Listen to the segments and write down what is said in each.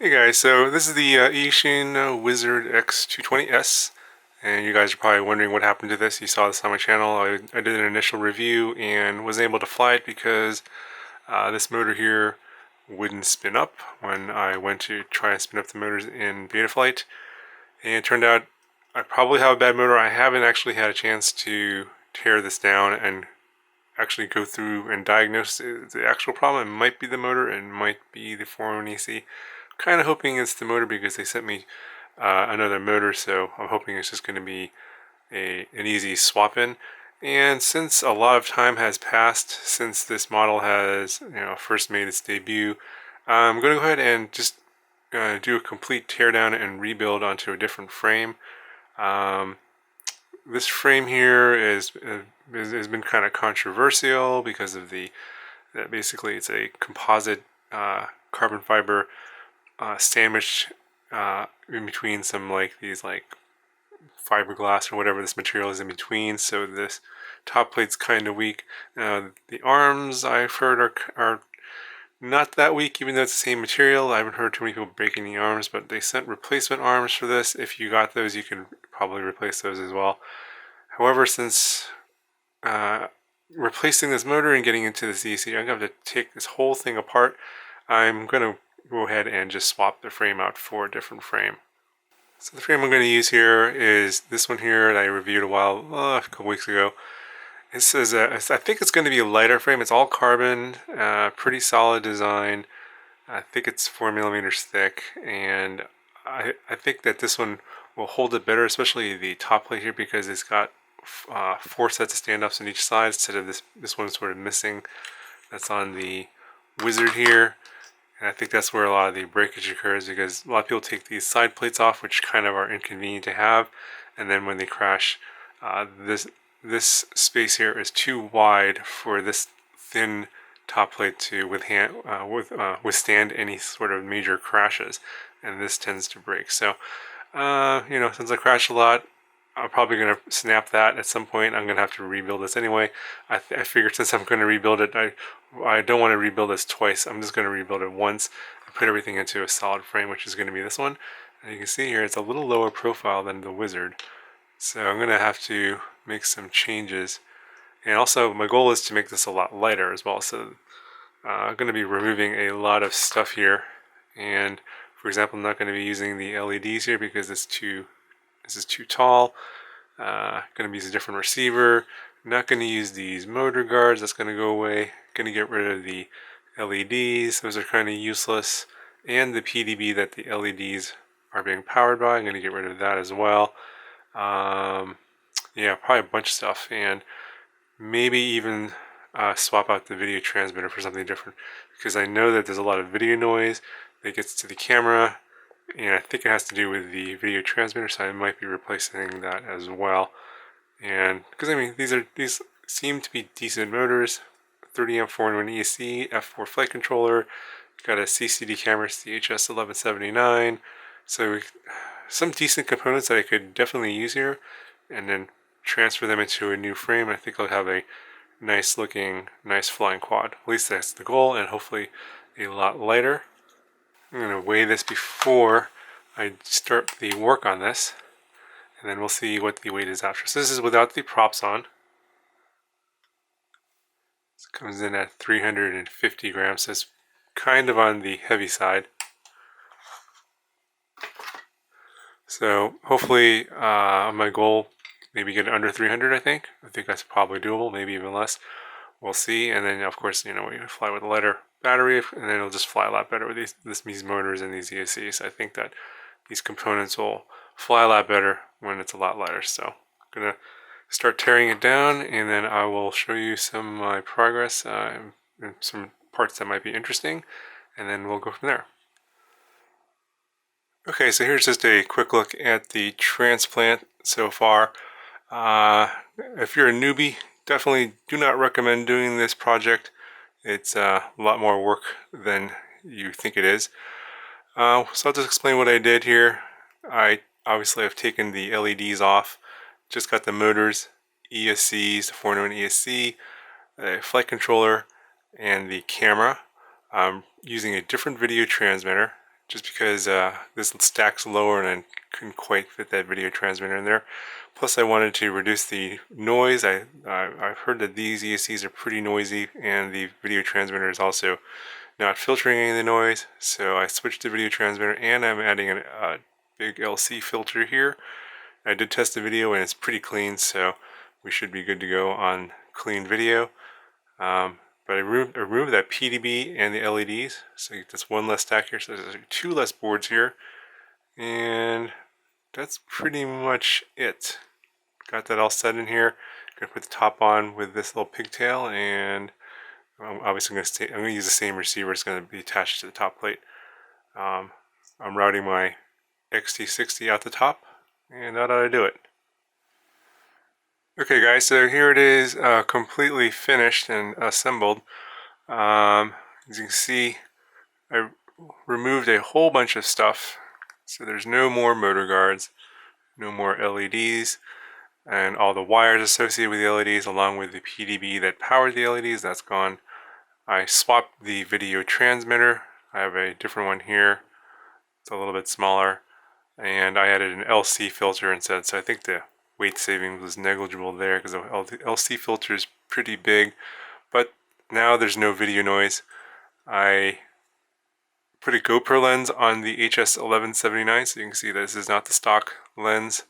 Hey guys, so this is the Eachine Wizard X220S, and you guys are probably wondering what happened to this. You saw this on my channel. I did an initial review and wasn't able to fly it because this motor here wouldn't spin up when I went to try and spin up the motors in Betaflight. And it turned out I probably have a bad motor. I haven't actually had a chance to tear this down and actually go through and diagnose the actual problem. It might be the motor, it might be the 401 AC. Kind of hoping it's the motor because they sent me another motor, so I'm hoping it's just going to be an easy swap in. And since a lot of time has passed since this model has first made its debut, I'm going to go ahead and just do a complete teardown and rebuild onto a different frame. This frame here has been kind of controversial because of basically it's a composite carbon fiber sandwiched in between some these fiberglass or whatever this material is in between, so this top plate's kind of weak. The arms I've heard are not that weak, even though it's the same material. I haven't heard too many people breaking the arms, but they sent replacement arms for this. If you got those, you can probably replace those as well. However, since replacing this motor and getting into this EC, I'm going to have to take this whole thing apart. I'm going to go ahead and just swap the frame out for a different frame. So the frame I'm going to use here is this one here that I reviewed a couple weeks ago. This is I think it's going to be a lighter frame. It's all carbon, pretty solid design. I think it's 4 millimeters thick, and I think that this one will hold it better, especially the top plate here, because it's got 4 sets of standoffs on each side instead of this one sort of missing. That's on the Wizard here. And I think that's where a lot of the breakage occurs, because a lot of people take these side plates off, which kind of are inconvenient to have, and then when they crash, this space here is too wide for this thin top plate to withstand any sort of major crashes, and this tends to break. So, since I crash a lot, I'm probably going to snap that at some point. I'm going to have to rebuild this anyway. I figured since I'm going to rebuild it, I don't want to rebuild this twice. I'm just going to rebuild it once and put everything into a solid frame, which is going to be this one. And you can see here, it's a little lower profile than the Wizard. So I'm going to have to make some changes. And also, my goal is to make this a lot lighter as well. So I'm going to be removing a lot of stuff here. And for example, I'm not going to be using the LEDs here because this is too tall. Going to use a different receiver. Not going to use these motor guards. That's going to go away. Going to get rid of the LEDs. Those are kind of useless. And the PDB that the LEDs are being powered by. I'm going to get rid of that as well. Yeah, probably a bunch of stuff. And maybe even swap out the video transmitter for something different, because I know that there's a lot of video noise that gets to the camera, and I think it has to do with the video transmitter, so I might be replacing that as well. And because I mean, these seem to be decent motors. 30 amp 4-in-1 ESC, F4 flight controller, got a CCD camera, CHS 1179. So some decent components that I could definitely use here, and then transfer them into a new frame. I think I'll have a nice looking, nice flying quad. At least that's the goal, and hopefully a lot lighter. I'm going to weigh this before I start the work on this, and then we'll see what the weight is after. So this is without the props on. This comes in at 350 grams, so it's kind of on the heavy side. So hopefully my goal, maybe get under 300, I think that's probably doable, maybe even less. We'll see. And then of course, we fly with a lighter battery, and then it'll just fly a lot better with these motors and these ESCs. I think that these components will fly a lot better when it's a lot lighter. So I'm gonna start tearing it down, and then I will show you some of my progress and some parts that might be interesting, and then we'll go from there. Okay, so here's just a quick look at the transplant so far. If you're a newbie, definitely do not recommend doing this project. It's a lot more work than you think it is. So I'll just explain what I did here. I obviously have taken the LEDs off, just got the motors, ESCs, the 4-in-1 ESC, a flight controller, and the camera. I'm using a different video transmitter. just because this stacks lower and I couldn't quite fit that video transmitter in there. Plus I wanted to reduce the noise. I've heard that these ESCs are pretty noisy, and the video transmitter is also not filtering any of the noise, so I switched to video transmitter, and I'm adding a big LC filter here. I did test the video and it's pretty clean, so we should be good to go on clean video. But I removed that PDB and the LEDs, so that's one less stack here, so there's 2 less boards here, and that's pretty much it. Got that all set in here. Gonna put the top on with this little pigtail, and I'm obviously I'm gonna use the same receiver. It's gonna be attached to the top plate. I'm routing my XT60 out the top, and that ought to do it. Okay guys, so here it is, completely finished and assembled. As you can see, I removed a whole bunch of stuff, so there's no more motor guards, no more LEDs, and all the wires associated with the LEDs along with the PDB that powered the LEDs, that's gone. I swapped the video transmitter. I have a different one here. It's a little bit smaller, and I added an LC filter instead, so I think the weight savings was negligible there because the LC filter is pretty big. But now there's no video noise. I put a GoPro lens on the HS1179, so you can see this is not the stock lens,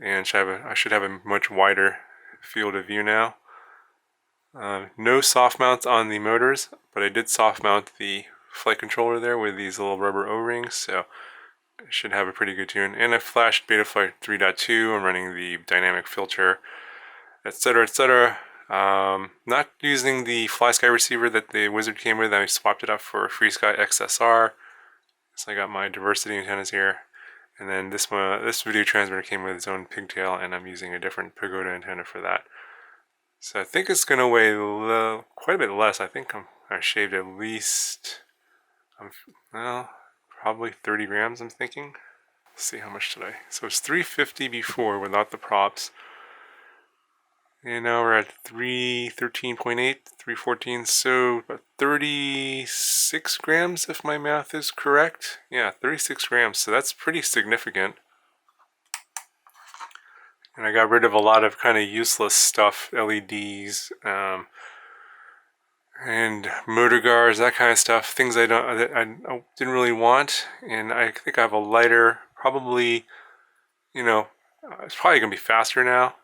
and I should have a much wider field of view now. No soft mounts on the motors, but I did soft mount the flight controller there with these little rubber O-rings, so I should have a pretty good tune. And I flashed Betaflight 3.2. I'm running the dynamic filter, etc., etc. Not using the FlySky receiver that the Wizard came with. I swapped it out for a FreeSky XSR. So I got my diversity antennas here, and then this video transmitter came with its own pigtail, and I'm using a different Pagoda antenna for that. So I think it's going to weigh quite a bit less. I think I shaved at least, well, probably 30 grams, I'm thinking. Let's see, how much today. So it's 350 before without the props. And now we're at 313.8, 314, so about 36 grams if my math is correct. Yeah, 36 grams, so that's pretty significant. And I got rid of a lot of kind of useless stuff, LEDs, and motor guards, that kind of stuff, things I didn't really want. And I think I have a lighter, probably, you know, it's probably gonna be faster now.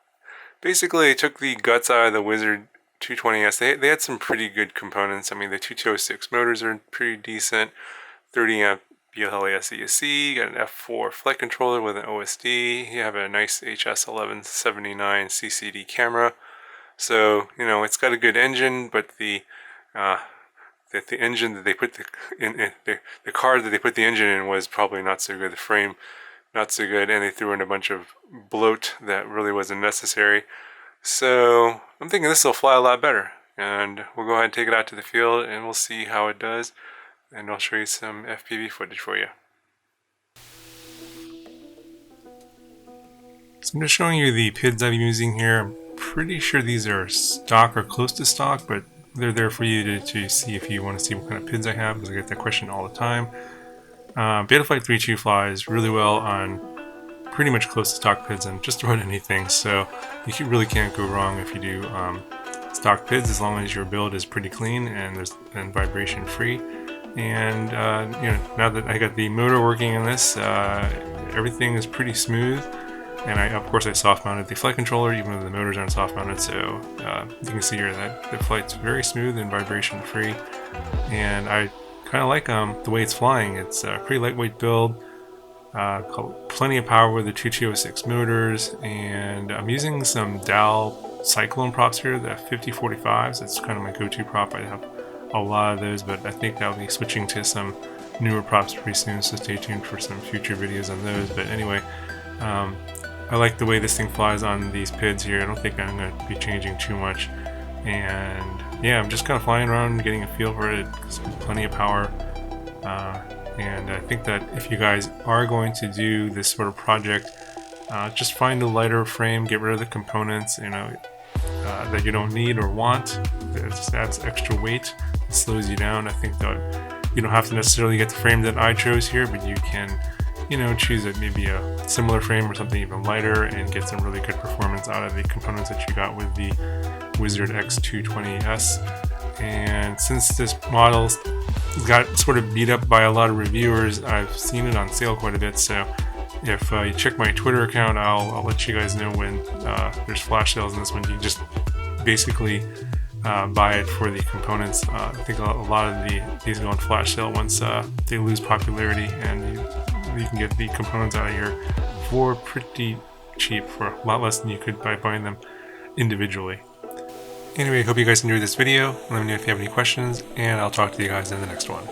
Basically, I took the guts out of the Wizard 220S. They had some pretty good components. I mean, the 2206 motors are pretty decent. 30 amp BLS ESC, got an F4 flight controller with an OSD. You have a nice HS1179 CCD camera. So, you know, it's got a good engine, but the engine that they put the car that they put the engine in was probably not so good. The frame, not so good, and they threw in a bunch of bloat that really wasn't necessary. So I'm thinking this will fly a lot better, and we'll go ahead and take it out to the field, and we'll see how it does. And I'll show you some FPV footage for you. So I'm just showing you the PIDs I'm using here. I'm pretty sure these are stock or close to stock, but they're there for you to see if you want to see what kind of PIDs I have, because I get that question all the time. Betaflight 3.2 flies really well on pretty much close to stock PIDs and just about anything, so you really can't go wrong if you do stock PIDs, as long as your build is pretty clean and vibration free. And you know, now that I got the motor working on this, everything is pretty smooth. And of course I soft mounted the flight controller, even though the motors aren't soft mounted, so you can see here that the flight's very smooth and vibration free. And I kind of like the way it's flying. It's a pretty lightweight build, plenty of power with the 2206 motors, and I'm using some Dow Cyclone props here, the 5045s. That's kind of my go-to prop. I have a lot of those, but I think I'll be switching to some newer props pretty soon, so stay tuned for some future videos on those. But anyway, I like the way this thing flies on these PIDs here. I don't think I'm going to be changing too much, and yeah, I'm just kind of flying around, getting a feel for it. It's plenty of power, and I think that if you guys are going to do this sort of project, just find a lighter frame, get rid of the components, you know, that you don't need or want. It just adds extra weight, it slows you down. I think that You don't have to necessarily get the frame that I chose here, but you can, you know, choose maybe a similar frame or something even lighter and get some really good performance out of the components that you got with the Wizard X220S. And since this model got sort of beat up by a lot of reviewers, I've seen it on sale quite a bit, so if you check my Twitter account, I'll let you guys know when there's flash sales in this one. You just basically buy it for the components. I think a lot of these go on flash sale once they lose popularity, and you can get the components out of here for pretty cheap, for a lot less than you could by buying them individually. Anyway, I hope you guys enjoyed this video. Let me know if you have any questions, and I'll talk to you guys in the next one.